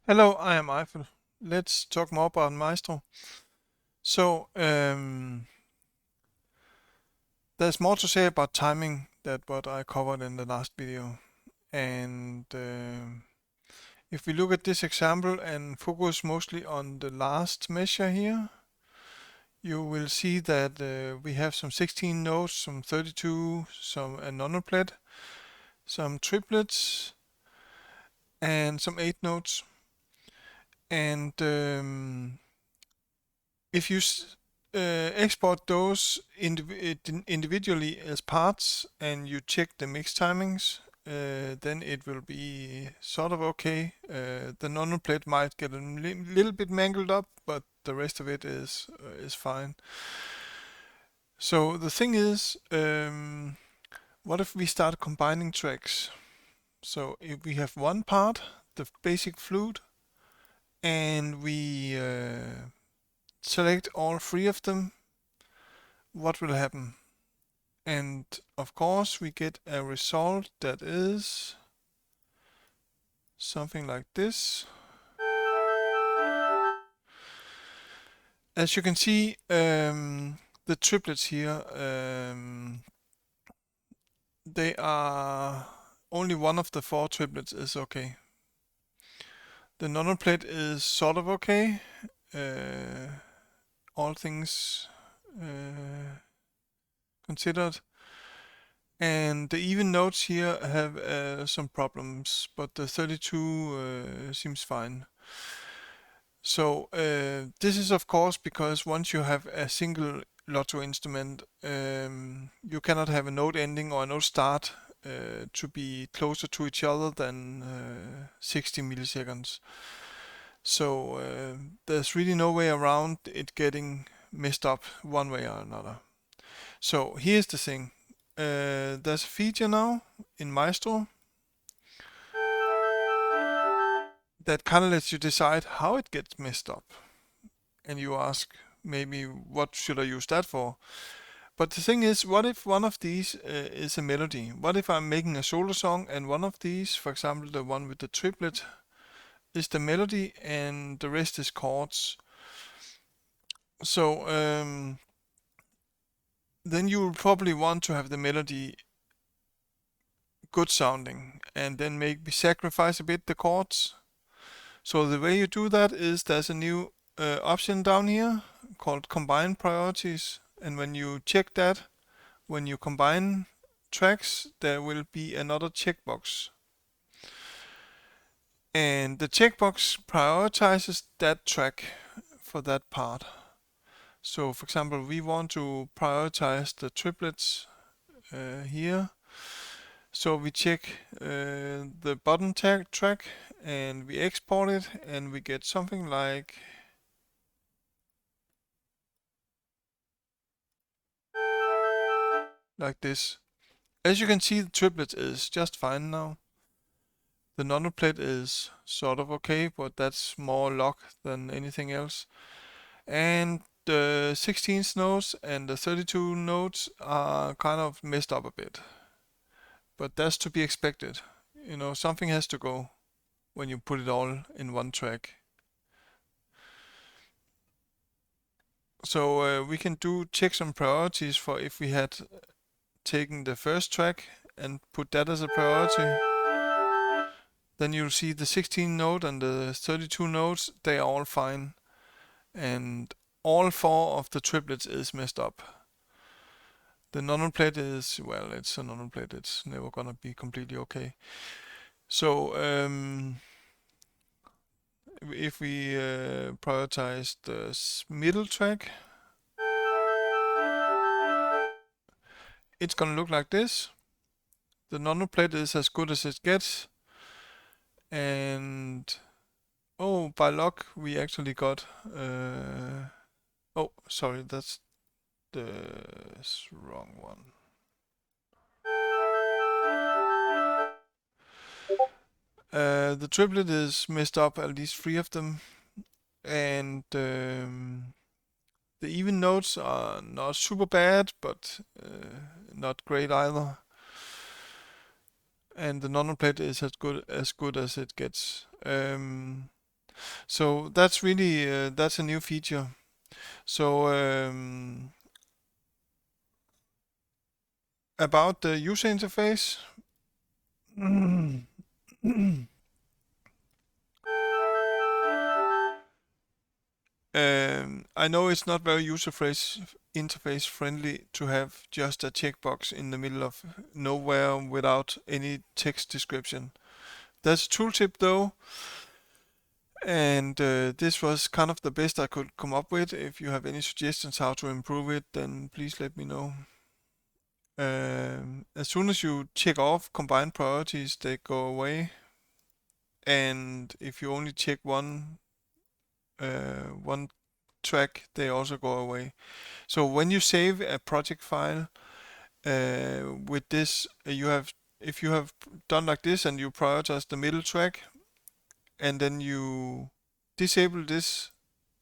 Hello, I am Eiffel. Let's talk more about Maestro. So, there's more to say about timing than what I covered in the last video. And if we look at this example and focus mostly on the last measure here, you will see that we have some 16 notes, some 32, some a nonoplet, some triplets, and some 8 notes. And if you export those individually as parts and you check the mix timings, then it will be sort of okay. The nonoplet might get a little bit mangled up, but the rest of it is fine. So the thing is, what if we start combining tracks? So if we have one part, the basic flute, and we select all three of them, what will happen? And of course we get a result that is something like this. As you can see, the triplets here, they are only one of the 4 triplets is okay. The nonoplet is sort of okay, all things considered. And the even notes here have some problems, but the 32 seems fine. So this is of course because once you have a single Lotto instrument, you cannot have a note ending or a note start to be closer to each other than 60 milliseconds. So there's really no way around it getting messed up one way or another. So here's the thing. There's a feature now in Maestro that kind of lets you decide how it gets messed up. And you ask, maybe, what should I use that for? But the thing is, what if one of these is a melody? What if I'm making a solo song and one of these, for example, the one with the triplet, is the melody and the rest is chords? So then you will probably want to have the melody good sounding and then maybe sacrifice a bit the chords. So the way you do that is there's a new option down here called Combine Priorities, and when you check that, when you combine tracks, there will be another checkbox. And the checkbox prioritizes that track for that part. So for example, we want to prioritize the triplets here. So we check the bottom track and we export it and we get something like this. As you can see, the triplet is just fine now. The nonoplet is sort of okay, but that's more luck than anything else. And the 16th notes and the 32 notes are kind of messed up a bit. But that's to be expected. You know, something has to go when you put it all in one track. So we can check some priorities for if we had taken the first track and put that as a priority. Then you'll see the 16 note and the 32 notes, they are all fine. And all 4 of the triplets is messed up. The nonoplet is, well, it's a nonoplet. It's never gonna be completely okay. So if we prioritize the middle track, it's gonna look like this. The nonoplet is as good as it gets. And oh, by luck, we actually got. Oh, sorry, that's the wrong one. The triplet is messed up, at least 3 of them, and the even notes are not super bad, but not great either. And the nonoplet is as good as it gets. So that's really that's a new feature. So about the user interface. I know it's not very interface friendly to have just a checkbox in the middle of nowhere without any text description. There's a tooltip though, and this was kind of the best I could come up with. If you have any suggestions how to improve it, then please let me know. As soon as you check off combined priorities, they go away. And if you only check one track, they also go away. So when you save a project file with this, if you have done like this and you prioritize the middle track, and then you disable this,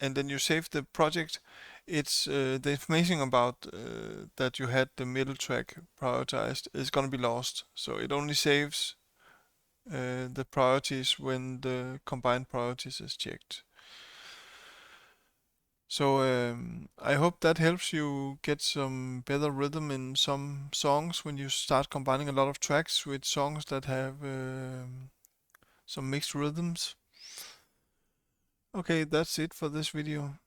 and then you save the project, it's the information about that you had the middle track prioritized is going to be lost. So it only saves the priorities when the combined priorities is checked. So I hope that helps you get some better rhythm in some songs when you start combining a lot of tracks with songs that have some mixed rhythms. Okay, that's it for this video.